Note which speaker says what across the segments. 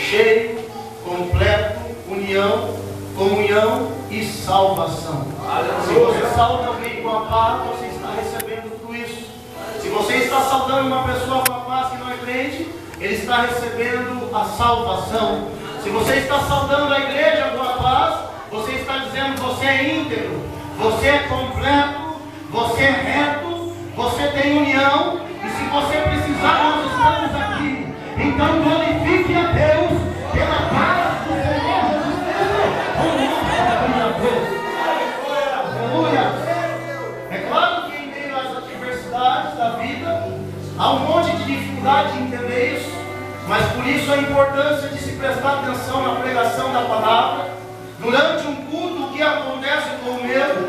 Speaker 1: cheio, completo, união, comunhão e salvação. Se você saúda alguém com a paz, você está recebendo tudo isso. Se você está saudando uma pessoa com a paz que não é crente, ele está recebendo a salvação. Se você está saudando a igreja com a paz, você está dizendo: você é íntegro, você é completo, você é reto, você tem união. E se você precisar, nós estamos aqui. Então glorifique a Deus pela paz do Senhor Jesus Cristo. Aleluia. É claro que em meio às adversidades da vida, há um monte de dificuldade de entender isso, mas por isso a importância de se prestar atenção na pregação da palavra. Durante um culto, o que acontece com o medo?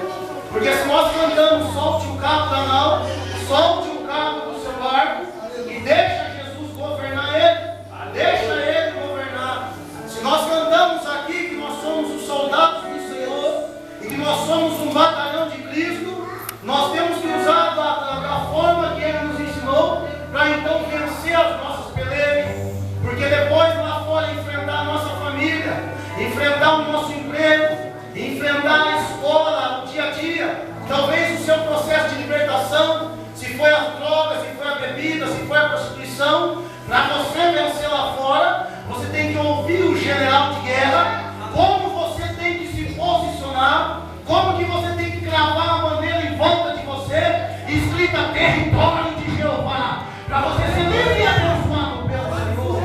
Speaker 1: Porque se nós cantamos solte o cabo da nau, solte o cabo do seu barco e deixa Jesus governar ele, deixa ele governar. Se nós cantamos aqui que nós somos os soldados do Senhor e que nós somos um batalhão de Cristo, nós temos que usar da forma que Ele nos ensinou para então vencer as nossas pelejas. Porque depois lá fora enfrentar a nossa família, enfrentar o nosso emprego, enfrentar a escola, o dia a dia, talvez o seu processo de libertação, se foi as drogas, se foi a bebida, se foi a prostituição, para você vencer lá fora, você tem que ouvir o general de guerra, como você tem que se posicionar, como que você tem que cravar a bandeira em volta de você, escrita território de Jeová, para você ser livre e abençoado pelo Senhor.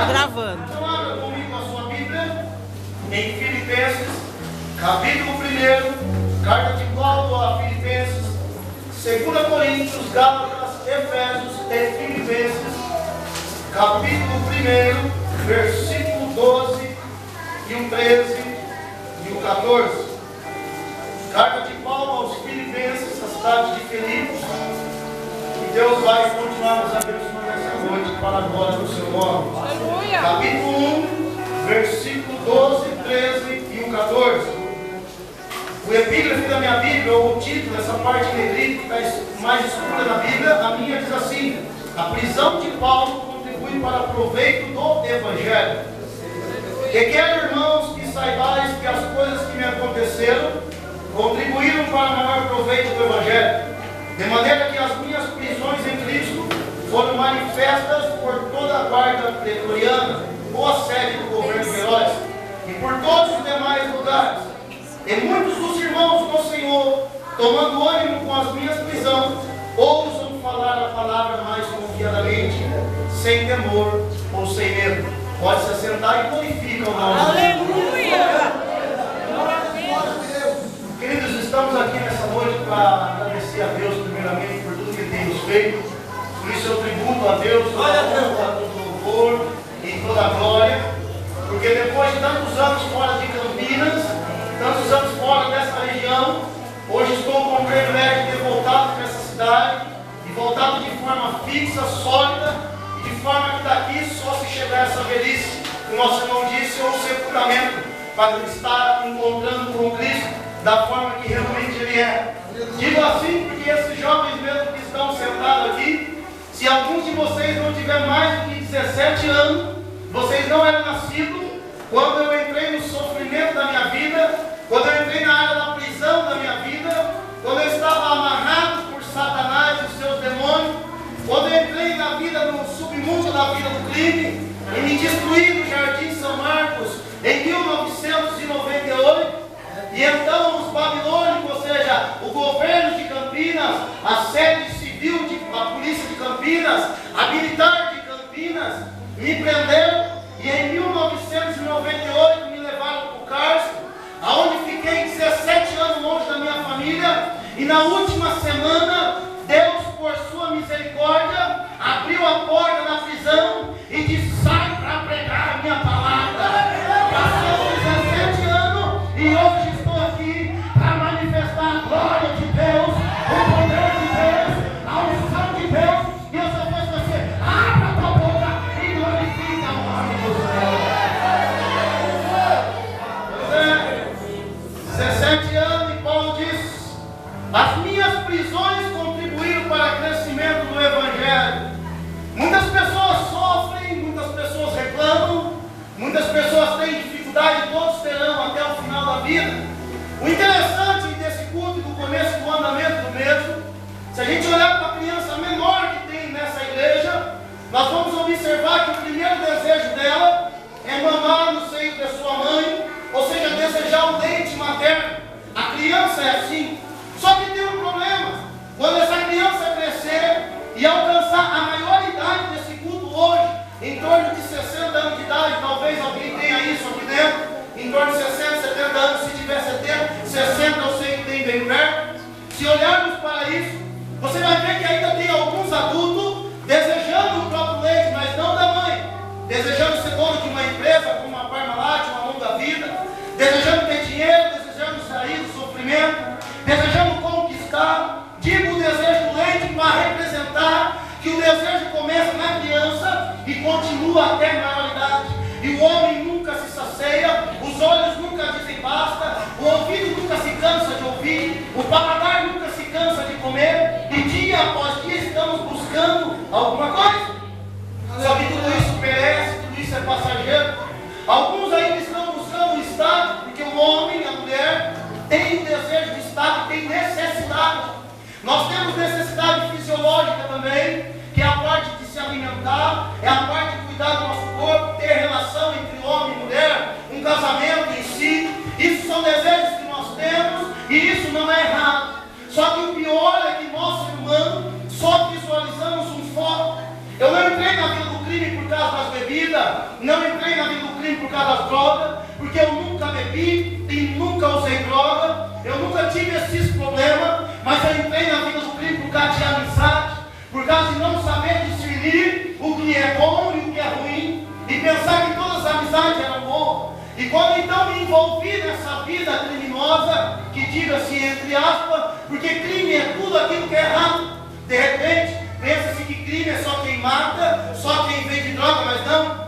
Speaker 2: Gravando.
Speaker 1: Então abra comigo a sua Bíblia em Filipenses, capítulo 1, carta de Paulo a Filipenses, 2 Coríntios, Gálatas, Efésios e Filipenses, capítulo 1, versículo 12 e o 13 e o 14. Carta de Paulo aos Filipenses, a cidade de Filipos. E Deus vai continuar nos abençoando essa noite para a glória do seu nome.
Speaker 2: Aleluia.
Speaker 1: Capítulo 1, versículo 12, 13 e o 14. O epígrafe da minha Bíblia, ou o título, essa parte em negrito que está mais escura da Bíblia, a minha diz assim: a prisão de Paulo contribui para o proveito do Evangelho. E quero, irmãos, que saibais que as coisas que me aconteceram contribuíram para o maior proveito do Evangelho, de maneira que as minhas prisões em Cristo foram manifestas por toda a guarda pretoriana, ou a sede do governo de Herodes, e por todos os demais lugares. E muitos dos irmãos do Senhor, tomando ânimo com as minhas prisões, ousam falar a palavra mais confiadamente, sem temor ou sem medo. Pode se assentar e glorifica o nome.
Speaker 2: Aleluia!
Speaker 1: Queridos, estamos aqui nessa noite para agradecer a Deus primeiramente por tudo que Ele tem nos feito. Por isso eu tributo a Deus toda a honra, todo o louvor e toda a glória. Porque depois de tantos anos fora de Campinas, tantos anos fora dessa região, hoje estou com o privilégio de ter voltado para essa cidade e voltado de forma fixa, sólida, e de forma que daqui só se chegar a essa velhice, que o nosso irmão disse, ou sepultamento, para estar encontrando com Cristo da forma que realmente Ele é. Digo assim porque esses jovens mesmo que estão sentados aqui, se alguns de vocês não tiver mais do que 17 anos, vocês não eram nascidos quando eu entrei no sofrimento da minha vida, quando eu entrei na área da prisão da minha vida, quando eu estava amarrado por Satanás e os seus demônios, quando eu entrei na vida, no submundo da vida do crime, e me destruí no Jardim São Marcos em 1998, e então os babilônicos, ou seja, o governo de Campinas, a sede civil da polícia de Campinas, a militar de Campinas, me prenderam. E em 1998 me levaram para o cárcere, aonde fiquei 17 anos longe da minha família. E na última semana, Deus, por sua misericórdia, abriu a porta da prisão e disse: sai para pregar a minha palavra. Passou 17 anos e hoje estou aqui para manifestar a glória de Deus, o poder de Deus, a unção de Deus. E eu só peço a você: abra a tua boca e glorifica o nome do Senhor. 17 anos e Paulo diz: as minhas prisões contribuíram para o crescimento do Evangelho. Muitas pessoas sofrem observar que o primeiro desejo dela é mamar no seio da sua mãe, ou seja, desejar o leite materno. A criança é assim. Só que tem um problema. Quando essa criança crescer e alcançar a maioridade desse culto hoje, em torno de 60 anos de idade, talvez alguém tenha isso aqui dentro, em torno de 60, 70 anos, se tiver 60 eu sei que tem bem perto. Se olharmos para isso, você vai ver que ainda tem alguns adultos desejando o próprio leite, mas não da mãe, desejando ser dono de uma empresa, como uma Parmalat, uma longa vida, desejando ter dinheiro, desejando sair do sofrimento, desejando conquistar. Digo o desejo do leite para representar que o desejo começa na criança e continua até a maioridade. E o homem nunca se sacia, os olhos nunca dizem basta, o ouvido nunca se cansa de ouvir, o paladar nunca se cansa de comer, e dia após dia estamos buscando alguma coisa. Só que tudo isso perece, tudo isso é passageiro. Alguns ainda estão buscando o estado, porque o homem e a mulher têm o desejo de estado, têm necessidade. Nós temos necessidade fisiológica também, que é a parte de se alimentar, é a parte de cuidar do nosso corpo, ter relação entre homem e mulher, um casamento em si. Isso são desejos que nós temos e isso não é errado. Só que o pior é que nós, ser humano, só visualizamos um foco. Eu não entrei na vida do crime por causa das bebidas, não entrei na vida do crime por causa das drogas, porque eu nunca bebi e nunca usei droga, eu nunca tive esses problemas, mas eu entrei na vida do crime por causa de amizade, por causa de não saber discernir o que é bom e o que é ruim, e pensar que todas as amizades eram boas. E quando então me envolvi nessa vida criminosa, que diga-se entre aspas, porque crime é tudo aquilo que é errado, de repente, pensa-se que crime é só quem mata, só quem vende droga, mas não.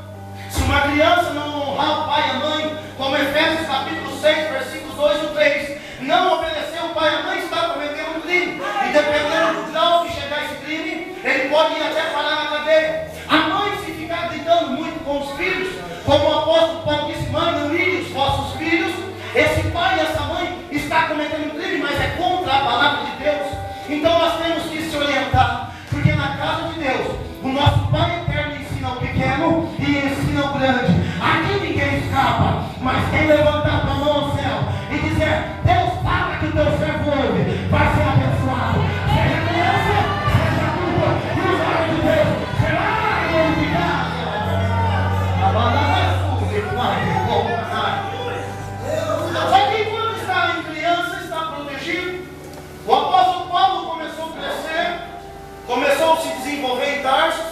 Speaker 1: Se uma criança não honrar o pai e a mãe, como Efésios capítulo 6, versículos 2 e 3, não obedecer o pai e a mãe, está cometendo um crime. E dependendo do grau que chegar esse crime, ele pode ir até parar na cadeia. A mãe, se ficar gritando muito com os filhos, como o apóstolo Paulo disse, mãe, não irem os vossos filhos, esse pai e essa mãe está cometendo um crime, mas é contra a palavra de Deus. Então nós temos que se orientar, porque na casa de Deus, o nosso Pai eterno ensina o pequeno e ensina o grande. Aqui ninguém escapa, mas quem levantar a mão ao céu e dizer, Deus fala que o teu servo ouve, vai ser abençoado. Seja criança, seja adulto, e o nome de Deus será glorificado. A balada é fuga, Pai, só que quando está em criança, está protegido. O apóstolo Paulo começou a crescer, começou a se desenvolver em Tarso,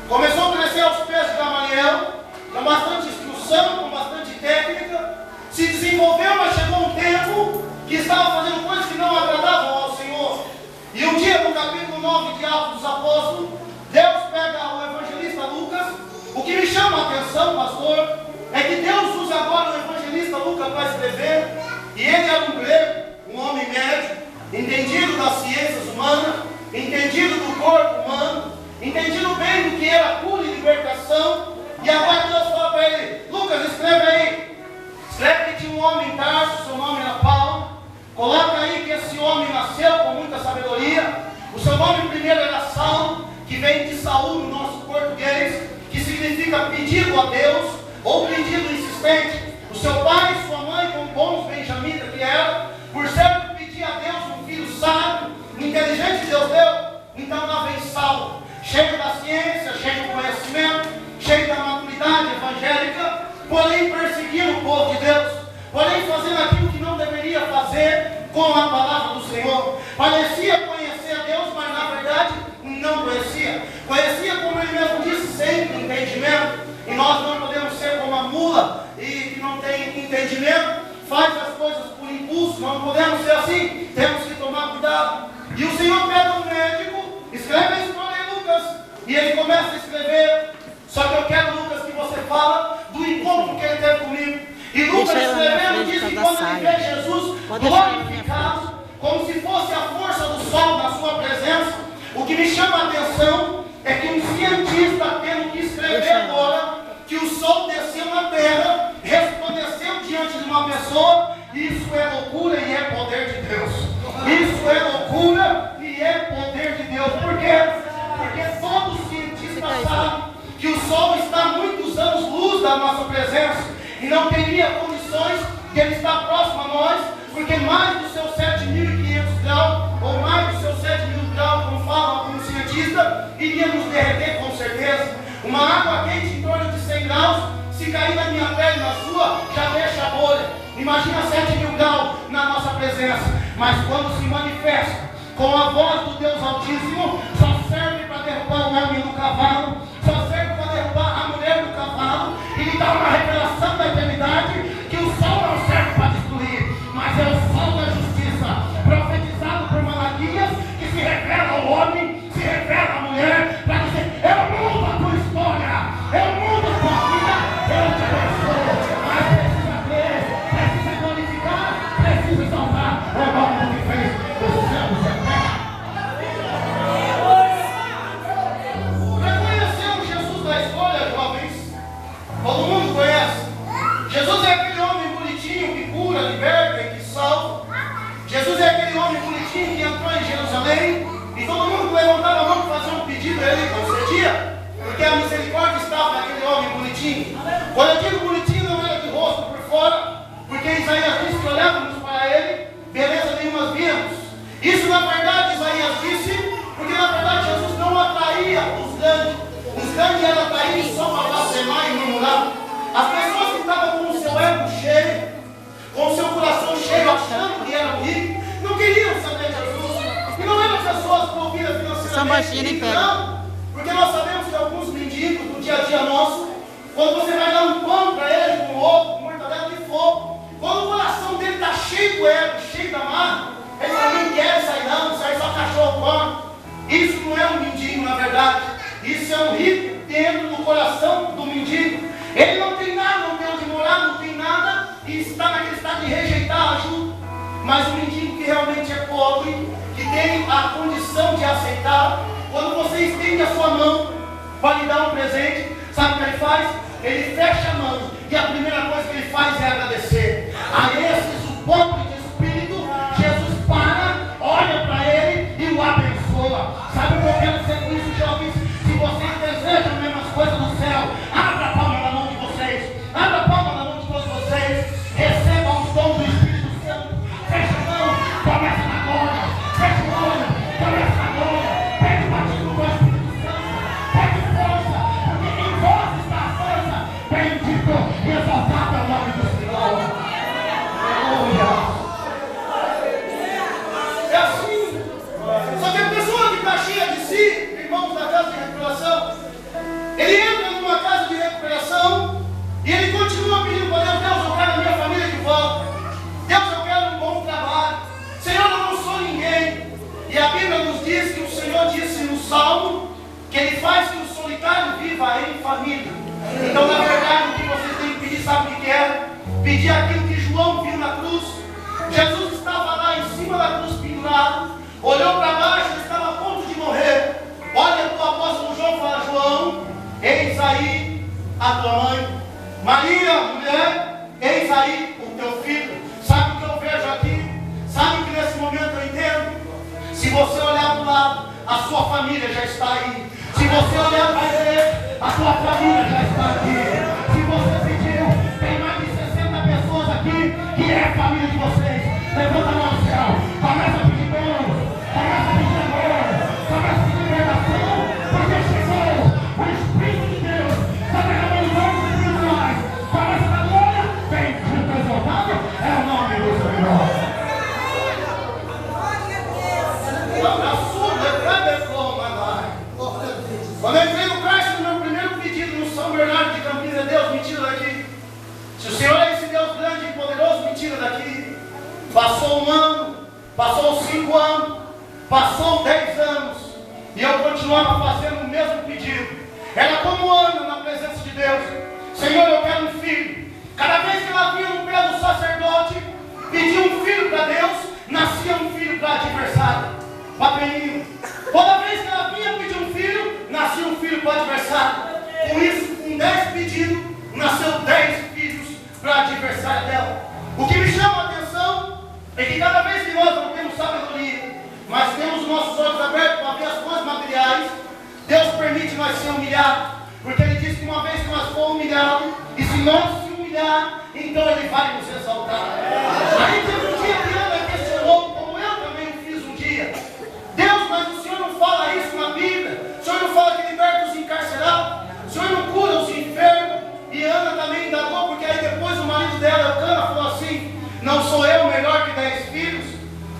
Speaker 1: começou a crescer aos pés de Gamaliel, com bastante instrução, com bastante técnica, se desenvolveu, mas chegou um tempo que estava fazendo coisas que não agradavam ao Senhor. E um dia, no capítulo 9 de Atos dos Apóstolos, Deus pega o evangelista Lucas. O que me chama a atenção, pastor, é que Deus usa agora o evangelista Lucas para escrever, e ele era um grego, um homem médio, entendido das ciências humanas, entendido do corpo humano, entendido bem do que era cura e libertação. E agora Deus fala para ele, Lucas, escreve aí. Escreve que tinha um homem em Tarso, seu nome era Paulo. Coloca aí que esse homem nasceu com muita sabedoria. O seu nome primeiro era Saulo, que vem de Saúl no nosso português, que significa pedido a Deus, ou pedido insistente. O seu pai e sua mãe, como bons benjamitas que eram, por certo pedir a Deus um filho sábio, inteligente, Deus deu. Então lá vem Saulo, cheio da ciência, cheio do conhecimento, cheio da maturidade evangélica, porém perseguindo o povo de Deus, porém fazendo aquilo que não deveria fazer com a palavra do Senhor. Parecia conhecer a Deus, mas na verdade não conhecia. Conhecia, como ele mesmo disse, sem entendimento. E nós não podemos ser como a mula e que não tem entendimento, faz as coisas por impulso. Não podemos ser assim, temos que tomar cuidado. E o Senhor pega um médico, escreve a história em Lucas, e ele começa a escrever. Só que eu quero, Lucas, que você fala do encontro que ele teve comigo. E Lucas escrevendo diz que quando ele vê Jesus glorificado, como se fosse a força do sol na sua presença, o que me chama a atenção é que um cientista tendo que escrever agora que o sol desceu na terra, resplandeceu diante de uma pessoa. Isso é loucura e é poder de Deus. Isso é loucura e é poder de Deus. Por quê? Porque todo cientista sabe que o da nossa presença e não teria condições de Ele estar próximo a nós, porque mais dos seus 7.500 graus, ou mais dos seus 7.000 graus, como falam alguns cientistas, iria nos derreter com certeza. Uma água quente em torno de 100 graus, se cair na minha pele e na sua, já deixa a bolha. Imagina 7.000 graus na nossa presença. Mas quando se manifesta com a voz do Deus Altíssimo, só serve para derrubar o homem do cavalo, só serve para derrubar a mulher do cavalo, e lhe dá uma revelação da eternidade, que o sol não serve para destruir, mas é o sol da justiça, profetizado por Malaquias, que se revela ao homem, se revela à mulher, para dizer: eu mudo a tua história, eu mudo a tua vida, eu te abençoo. Mas precisa crer, precisa glorificar, precisa exaltar o nome do que fez os céus e a terra. Reconhecemos Jesus da escolha, jovens? Todo mundo conhece. Jesus é aquele homem bonitinho que cura, liberta e que salva. Jesus é aquele homem bonitinho que entrou em Jerusalém e todo mundo levantava a mão para fazer um pedido, ele concedia, porque a misericórdia estava naquele homem bonitinho. Quando eu digo bonitinho, não era de rosto por fora, porque Isaías disse que olhávamos para ele, beleza nenhuma víamos. Isso na verdade Isaías disse, porque na verdade Jesus não atraía os grandes. Os grandes eram atraídos só para blasfemar e murmurar. As pessoas que estavam com o seu ego cheio, com o seu coração cheio, achando que eram ricos, não queriam saber de Jesus. E não eram pessoas providas financeiramente, não, porque nós sabemos que alguns mendigos do dia a dia nosso, quando você vai dar um pão para ele, com ovo, com mortadela, o que for, quando o coração dele está cheio do ego, cheio da marra, ele também quer sair não, sai só cachorro pão. Isso não é um mendigo, na verdade. Isso é um rico dentro do coração do mendigo. Ele não tem nada, não tem onde morar, não tem nada, e está naquele estado de rejeitar a ajuda. Mas o mendigo que realmente é pobre, que tem a condição de aceitar, quando você estende a sua mão para lhe dar um presente, sabe o que ele faz? Ele fecha a mão, e a primeira coisa que ele faz é agradecer. A esses, o pobre de espírito, Jesus para, olha para ele e o abençoa. Sabe o que eu quero dizer com isso, jovens? Se vocês desejam as mesmas coisas do céu, abra a palma na mão de vocês, abra a palma na mão de todos vocês, recebam os dons do Espírito Santo, fecha a mão, começa na glória, fecha o olho, começa na glória, pede o batismo do Espírito Santo, pede força, porque em vós está a força, bendito e exaltado é o nome do Senhor. Aleluia. É assim. Só que a pessoa que está cheia de si, irmãos da casa de recuperação, ele entra numa casa de recuperação e ele continua pedindo para Deus: Deus, eu quero a minha família de volta. Deus, eu quero um bom trabalho. Senhor, eu não sou ninguém. E a Bíblia nos diz que o Senhor disse no Salmo que Ele faz que o solitário viva em família. Então, na verdade, o que vocês têm que pedir, sabe o que é? Pedir aquilo que João viu na cruz. Jesus estava lá em cima da cruz pendurado, olhou para baixo, ele estava a ponto de morrer. Olha para o apóstolo João e fala: João, eis aí a tua mãe. Maria, mulher, eis aí o teu filho. Sabe o que eu vejo aqui? Sabe o que nesse momento eu entendo? Se você olhar para o lado, a sua família já está aí. Se você olhar para a igreja, a sua família já está aqui. Se você pediu, tem mais de 60 pessoas aqui que é a família de vocês. Levanta a mão ao céu, começa a pedir bônus, começa a pedir amor, começa a pedir libertação, porque chegou o Espírito de Deus, está derramando dons espirituais. Começa a glória, bendito e exaltado é o nome do Senhor. Quando eu entrei no Cristo, no meu primeiro pedido no São Bernardo de Campinas, é: Deus, me tira daqui. Se o Senhor é esse Deus grande e poderoso, me tira daqui. Passou um ano, passou 5 anos, passou 10 anos, e eu continuava fazendo o mesmo pedido. Era como Ana na presença de Deus: Senhor, eu quero um filho. Cada vez que ela vinha no pé do sacerdote, pedia um filho para Deus, nascia um filho para adversário, para Peninho. Toda vez que ela vinha pedir um filho, nascia um filho para o adversário. Com isso, com 10 pedidos, nasceu 10 filhos para a adversária dela. O que me chama a atenção é que cada vez que nós não temos sabedoria, mas temos os nossos olhos abertos para ver as coisas materiais, Deus permite nós ser humilhados. Porque Ele diz que uma vez que nós formos humilhados e nós se humilhar, então Ele vai nos exaltar. Aí teve um dia que Ana questionou, como eu também fiz um dia: Deus, mas o Senhor não fala isso na Bíblia? O Senhor não fala que liberta os encarcerados? O Senhor não cura os enfermos? E Ana também indagou, porque aí depois o marido dela, Elcana, falou assim: não sou eu melhor que 10 filhos?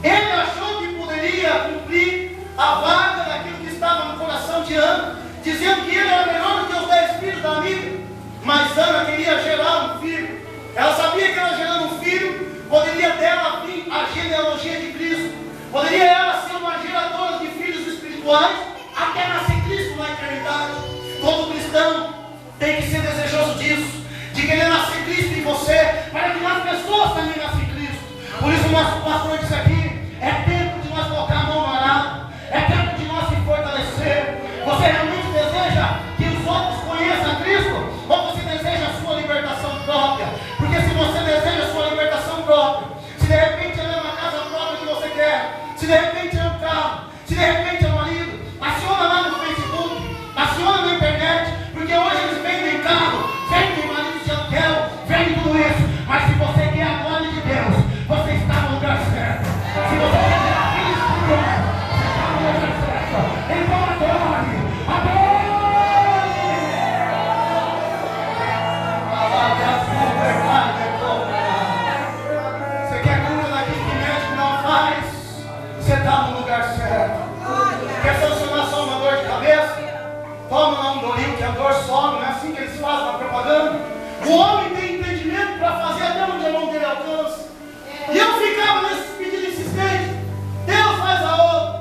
Speaker 1: Ele achou que poderia cumprir a vaga daquilo que estava no coração de Ana, dizendo que ele era melhor do que os 10 filhos da amiga. Mas Ana queria gerar um filho. Ela sabia que ela gerando um filho, poderia dela vir a genealogia de Cristo. Poderia ela ser uma geradora de filhos espirituais até nascer Cristo na eternidade. Todo cristão tem que ser desejoso disso, de querer nascer Cristo em você, para que as pessoas também nasçam em Cristo. Por isso o nosso pastor disse aqui: é tempo de nós colocar a mão no arado, é tempo de nós se fortalecer. Você realmente deseja que os outros conheçam Cristo? Ou você deseja a sua libertação própria? Porque se você deseja a sua libertação própria, se de repente é uma casa própria que você quer, se de repente é um carro, se de repente é um marido, aciona lá no Facebook, aciona na internet, porque hoje eles vendem carro, vendem marido de aluguel, vendem tudo isso. Mas se você quer a glória de Deus, você está no lugar certo. Se você quer a Cristo de Deus, você está no lugar certo. Então adore, adore. Você quer cura daquilo que o médico não faz? Você está no lugar certo. Quer solucionar só uma dor de cabeça? Toma lá um Doril que a dor some, não é assim que eles fazem na propaganda? O homem tem entendimento para fazer até onde a mão dele alcança. E eu ficava nesse pedido insistente: Deus faz a obra.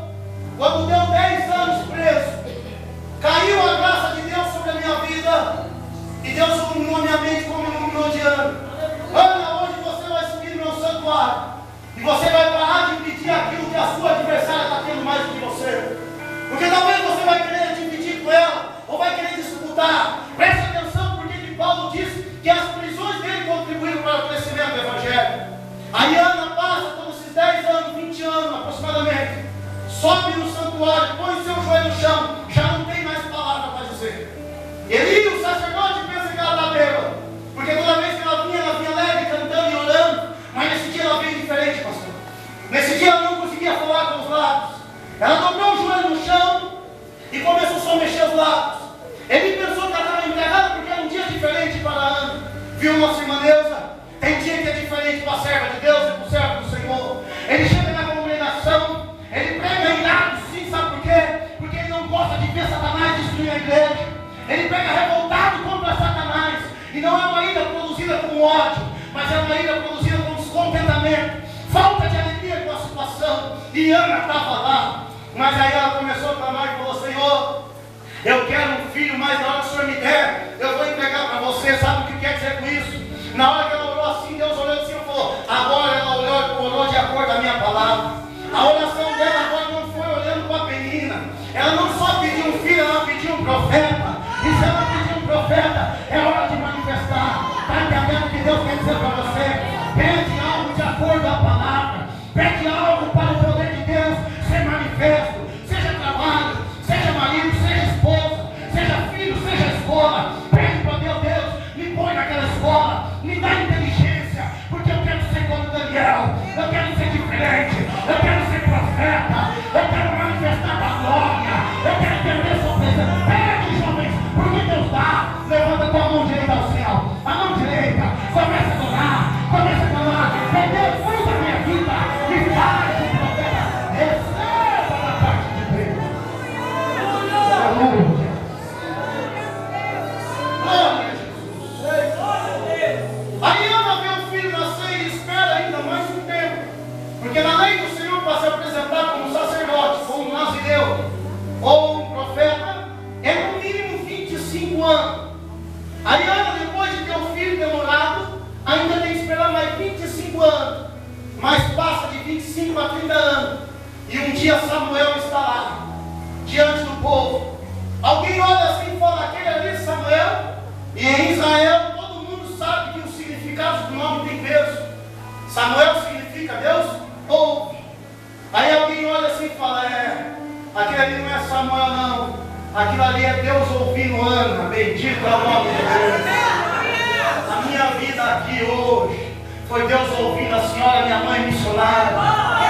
Speaker 1: Quando deu 10 anos preso, caiu a graça de Deus sobre a minha vida, e Deus iluminou a minha mente como iluminou de Ana. Ana, hoje você vai subir no meu santuário, e você vai parar de pedir aquilo que a sua adversária está tendo mais do que você. Porque talvez você vai querer dividir com ela, ou vai querer disputar. Preste atenção, porque que Paulo disse que as prisões dele contribuíram para o crescimento do Evangelho. Aí Ana passa todos esses 10 anos, 20 anos aproximadamente, sobe no santuário, põe o seu joelho no chão, já não tem mais palavra para dizer. Ele, o sacerdote, pensa que ela está bêbada, porque toda vez que ela vinha leve, cantando e orando. Mas nesse dia ela veio diferente, pastor. Nesse dia ela não conseguia falar com os lábios. Ela dobrou o joelho no chão e começou só a mexer os lábios. Ele pensou que ela estava embriagada porque era um dia diferente para a Ana. Viu, nossa irmã Neuza? Tem dia que é diferente para a serva de Deus e para o servo do Senhor. Ele chega na congregação, ele prega irado, sim, sabe por quê? Porque ele não gosta de ver Satanás destruir a igreja. Ele prega revoltado contra Satanás. E não é uma ira produzida com ódio, mas é uma ira produzida com descontentamento, falta de alegria com a situação. E Ana estava lá. Mas aí ela começou a clamar e falou: Senhor, eu quero um filho, mas na hora que o Senhor me der, eu vou entregar para você. Sabe o que quer dizer com isso? Na hora que ela orou assim, Deus olhou assim e falou: agora ela orou de acordo com a minha palavra. A oração dela agora não foi olhando para a menina. Ela não só pediu um filho, ela pediu um profeta. E se ela pediu um profeta, é hora de manifestar. Está entendendo o que Deus quer dizer para você? Pede algo de acordo com a palavra. Pede algo para o poder de Deus ser manifesto. Seja trabalho, seja marido, seja esposa, seja filho, seja escola. Pede para Deus: Deus, me põe naquela escola, me dá inteligência, porque eu quero ser como Daniel, eu quero ser diferente, eu quero ser profeta, eu quero manifestar a glória, eu quero entender sua presença. Pede, jovens, porque Deus dá. Levanta tua mão direita ao céu, a mão direita, começa a adorar, começa a clamar: Deus, usa a minha vida e faz o profeta. Receba da parte de Deus. Aleluia. Glória a Jesus. Aí Ana vê o filho nascer e espera ainda mais um tempo, porque na lei do Senhor, para se apresentar como sacerdote, como um nazireu ou um profeta, é no mínimo 25 anos. Aí Ana, depois de ter um filho demorado, ainda tem que esperar mais 25 anos, mas passa de 25 a 30 anos, e um dia Samuel está lá, diante do povo. Alguém olha assim e fala: aquele ali é Samuel. E em Israel todo mundo sabe que o significado do nome tem peso. Samuel significa Deus ouve. Aí alguém olha assim e fala: aquele ali não é Samuel não, aquilo ali é Deus ouvindo Ana. Bendito é o nome de Deus. Foi Deus ouvindo a senhora, minha mãe missionária,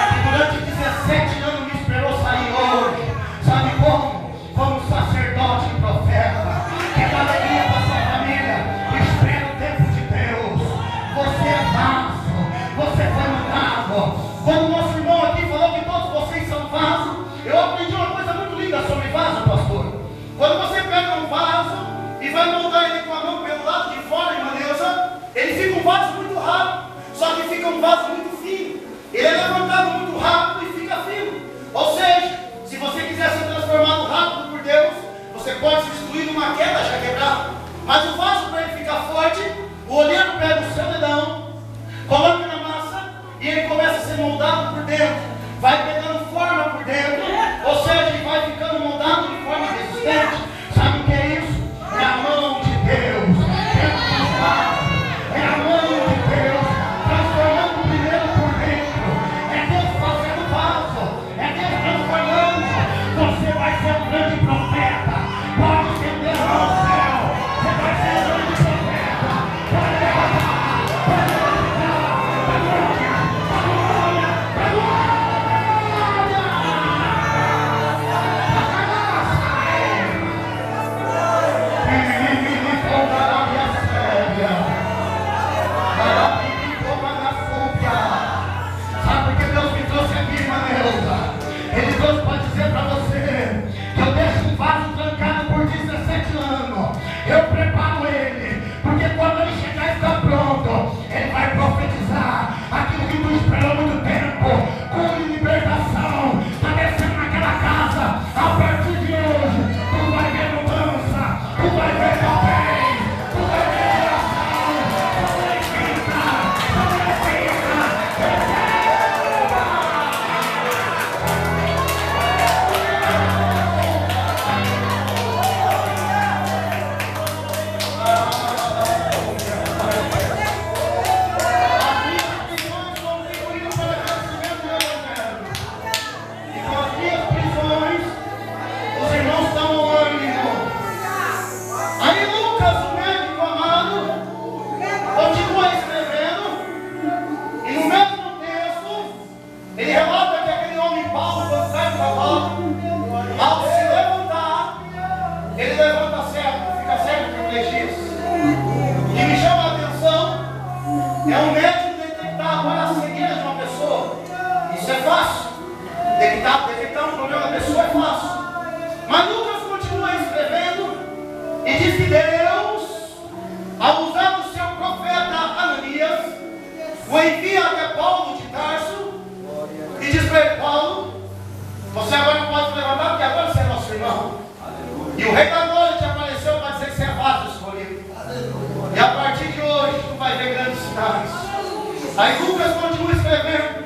Speaker 1: que durante 17 anos me esperou sair hoje. Sabe como? Como sacerdote e profeta. Que alegria para sua família. Espera o tempo de Deus. Você é vaso. Você foi mandado. Quando o nosso irmão aqui falou que todos vocês são vasos, eu aprendi uma coisa muito linda sobre vaso, pastor. Quando você pega um vaso e vai moldar ele com a mão pelo lado de fora, irmã Neuza, ele fica um vaso muito rápido. Só que fica um vaso muito fino. Ele é levantado muito rápido e fica fino. Ou seja, se você quiser ser transformado rápido por Deus, você pode se destruir numa queda já quebrado. Mas o vaso, para ele ficar forte, o olheiro pega o seu dedão, coloca na massa e ele começa a ser moldado por dentro. Vai pegando forma por dentro. Ou seja, ele vai ficando moldado de forma resistente. Sabe o que é isso? É a mão de Deus. É a mão de Deus transformando primeiro por dentro. É Deus fazendo vaso. É Deus transformando. Você vai ser um grande profeta. Pode ser Deus no céu. Você vai ser um grande profeta. Pode levantar. Pode levantar. Pode glória. Pode glória. Pode glória. Sabe por que Deus me trouxe aqui, irmã Neuza? Ele trouxe para dizer para você que eu deixo um vaso trancado por 17 anos. Eu preparo ele, porque quando ele chegar e ficar pronto, ele vai profetizar aquilo que tu esperou há muito tempo. Cura e libertação está descendo naquela casa. A partir de hoje, tu vai ver mudança, tu vai ver bem, tu vai ver geração, tu vai ficar, tu vai ficar. Detectar um problema da pessoa é fácil. Mas Lucas continua escrevendo e diz que Deus, ao usar o seu profeta Ananias, o envia até Paulo de Tarso e diz para ele: Paulo, você agora não pode se levantar porque agora você é nosso irmão. E o rei da glória te apareceu para dizer que você é vaso escolhido. E a partir de hoje tu vai ver grandes sinais. Aí Lucas continua escrevendo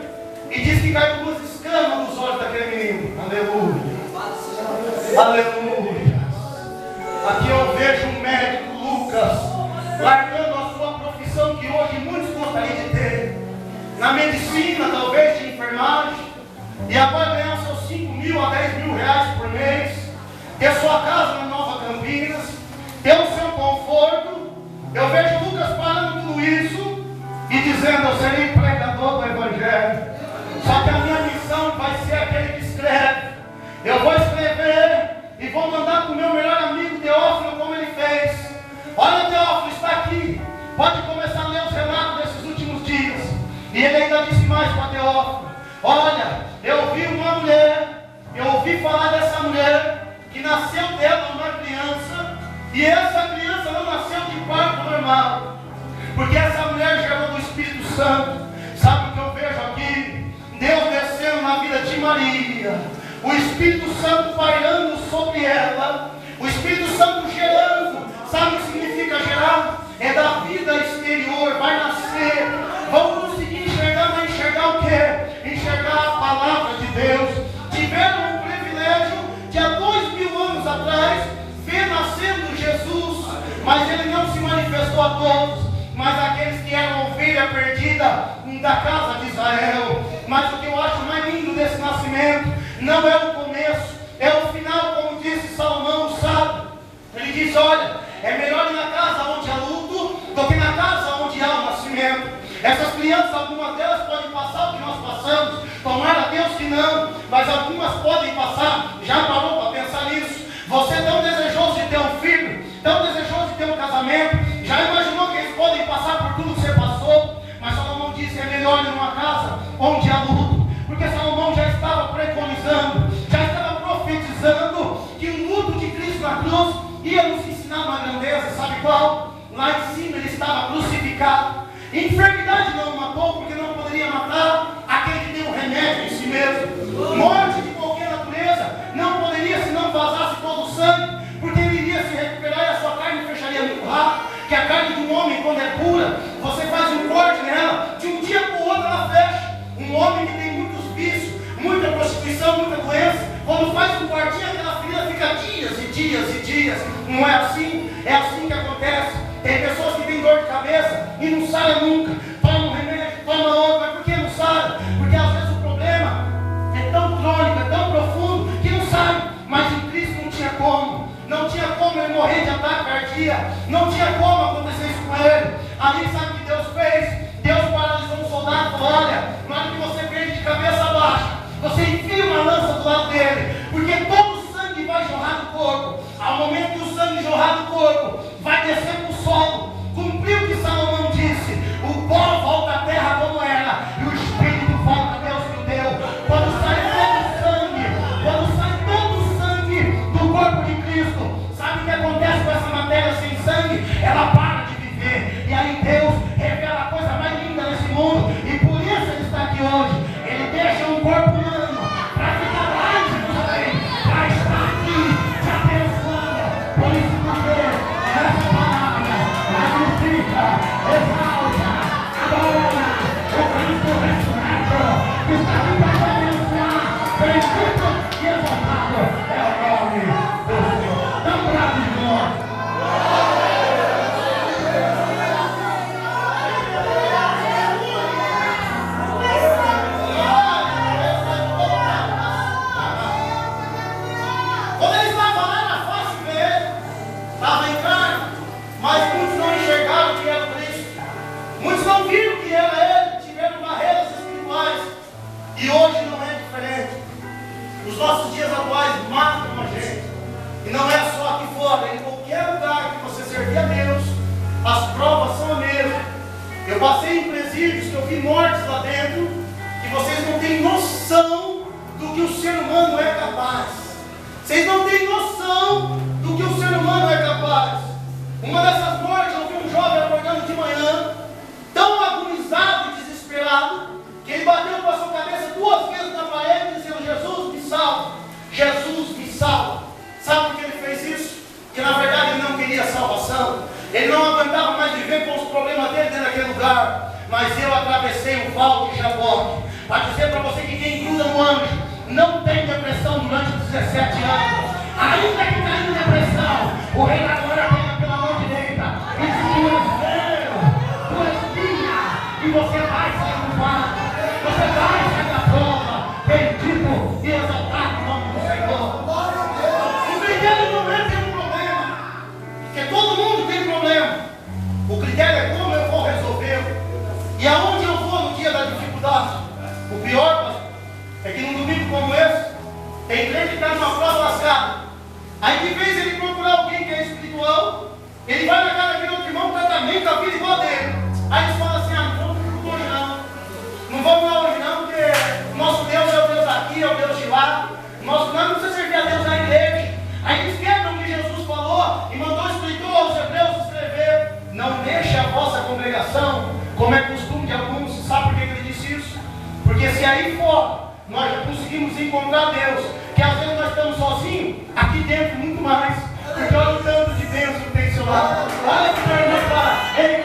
Speaker 1: e diz que caiu duas escamas nos olhos daquele menino. Aleluia. Aleluia. Aqui eu vejo um médico, Lucas, largando a sua profissão que hoje muitos gostariam de ter. Na medicina, talvez de enfermagem. E agora ganhar seus 5 mil a 10 mil reais por mês. Ter sua casa na Nova Campinas. Ter o seu conforto. Eu vejo Lucas parando tudo isso e dizendo: eu serei pregador do Evangelho. Só que a minha missão vai ser aquele que escreve. Eu vou escrever e vou mandar para o meu melhor amigo Teófilo, como ele fez. Olha, Teófilo está aqui. Pode começar a ler os relatos desses últimos dias. E ele ainda disse mais para Teófilo: olha, eu vi uma mulher, eu ouvi falar dessa mulher, que nasceu dela uma criança, e essa criança não nasceu de parto normal, porque essa mulher gerou do Espírito Santo. Sabe o que eu vejo aqui? Deus descendo na vida de Maria, o Espírito Santo pairando sobre ela, o Espírito Santo gerando. Sabe o que significa gerar? É da vida exterior, vai nascer. Vão conseguir enxergar, mas enxergar o quê? Enxergar a palavra de Deus. Tiveram o privilégio de há 2000 anos atrás ver nascendo Jesus, mas ele não se manifestou a todos, mas aqueles que eram ovelha perdida da casa de Israel. Mas o que eu acho mais lindo desse nascimento não é o começo, é o final, como disse Salomão, o sábio. Ele diz: olha, é melhor ir na casa onde há luto do que na casa onde há o nascimento. Essas crianças algumas podem passar. Já parou para pensar nisso? Você é tão desejoso de ter um filho, tão desejoso de ter um casamento, já imaginou que eles podem passar por tudo que você passou? Mas Salomão disse: é melhor ir numa casa onde há luto, porque Salomão já estava preconizando, já estava profetizando que o luto de Cristo na cruz ia nos ensinar uma grandeza. Sabe qual? Lá em cima ele estava crucificado. Enfermidade não o matou, porque não poderia matar aquele que tem um remédio em si mesmo. Morte de qualquer natureza não poderia, se não vazasse todo o sangue, porque ele iria se recuperar e a sua carne fecharia muito rápido. Que a carne de um homem, quando é pura, você faz um corte nela, de um dia para o outro ela fecha. Um homem que tem muitos vícios, muita prostituição, muita doença, quando faz um cortinho, aquela ferida fica dias e dias e dias. Não é assim? É assim que acontece. Tem pessoas que têm dor de cabeça e não saram nunca. Toma um remédio, toma outro. Mas por que não saram? Porque às vezes o problema é tão crônico, é tão profundo, que não sai. Mas em Cristo não tinha como. Não tinha como ele morrer de ataque cardíaco. Não tinha como acontecer isso com ele. Ali sabe o que Deus fez? Deus paralisou um soldado e falou: olha, na hora que você prende de cabeça baixa, você enfia uma lança do lado dele, porque todo o sangue vai jorrar do corpo. Ao momento que o sangue jorrar do corpo, vai descer para o solo. Cumpriu o que Salomão disse: o pó volta à terra como era, e o espírito volta a Deus que o deu. Quando sai todo o sangue do corpo de Cristo, sabe o que acontece com essa matéria sem sangue? Ela para de viver. E aí Deus revela a coisa mais linda nesse mundo, e por isso ele está aqui hoje. Ele deixa um corpo humano para ficar lá em Jerusalém, para estar aqui te abençoando. Por isso que Deus, nessa palavra, magnifica, exalta, adora o Cristo ressurreto, que está vindo para abençoar. Bendito e exaltado é o nome do Senhor. Tão bravo de nós. Quando ele estava lá na face dele, estava em carne, mas muitos não enxergaram que era Cristo. Muitos não viram que era ele, tiveram barreiras espirituais. E hoje não é diferente. Os nossos dias atuais matam a gente. E não é só aqui fora, em qualquer lugar que você servir a Deus, as provas são a mesma. Eu passei em presídios que eu vi mortes lá dentro, que vocês não têm noção do que o ser humano é capaz. Vocês não têm noção do que o ser humano é capaz. Uma dessas mortes, eu vi um jovem acordando de manhã, tão agonizado e desesperado, que ele bateu com a sua cabeça 2 vezes na parede, dizendo: Jesus, me salva, Jesus, me salva. Sabe por que ele fez isso? Porque na verdade ele não queria salvação. Ele não aguentava mais viver com os problemas dele dentro daquele lugar. Mas eu atravessei o vale de Jaboque para dizer para você que quem gruda no anjo não tem depressão durante 17 anos. Ainda que caiu em depressão, o rei da glória pega pela mão direita e diz: tu espinha, e você vai ser culpado, você vai sair da prova. Bendito e exaltado o nome do Senhor. O critério não é ter um problema, porque todo mundo tem problema. O critério é como eu vou resolver e aonde eu vou no dia da dificuldade. O pior, pastor, é que num domingo como esse, tem crente que está numa prova lascada. Aí que vez ele procurar alguém que é espiritual, ele vai na casa daquele outro irmão, tratamento, a vida igual dele. Aí eles falam assim: não vamos hoje não. Não vamos lá hoje não, porque o nosso Deus é o Deus daqui, é o Deus de lá. Nosso não precisa servir a Deus na igreja. Aí eles quebram o que Jesus falou e mandou o escritor aos hebreus escrever: não deixe a vossa congregação, como é costume de alguns. Sabe por que ele disse isso? Porque se aí fora nós já conseguimos encontrar Deus, que às vezes nós estamos sozinhos, aqui dentro muito mais, porque olha o tanto de Deus que tem seu lado. Olha que o irmão fala: ele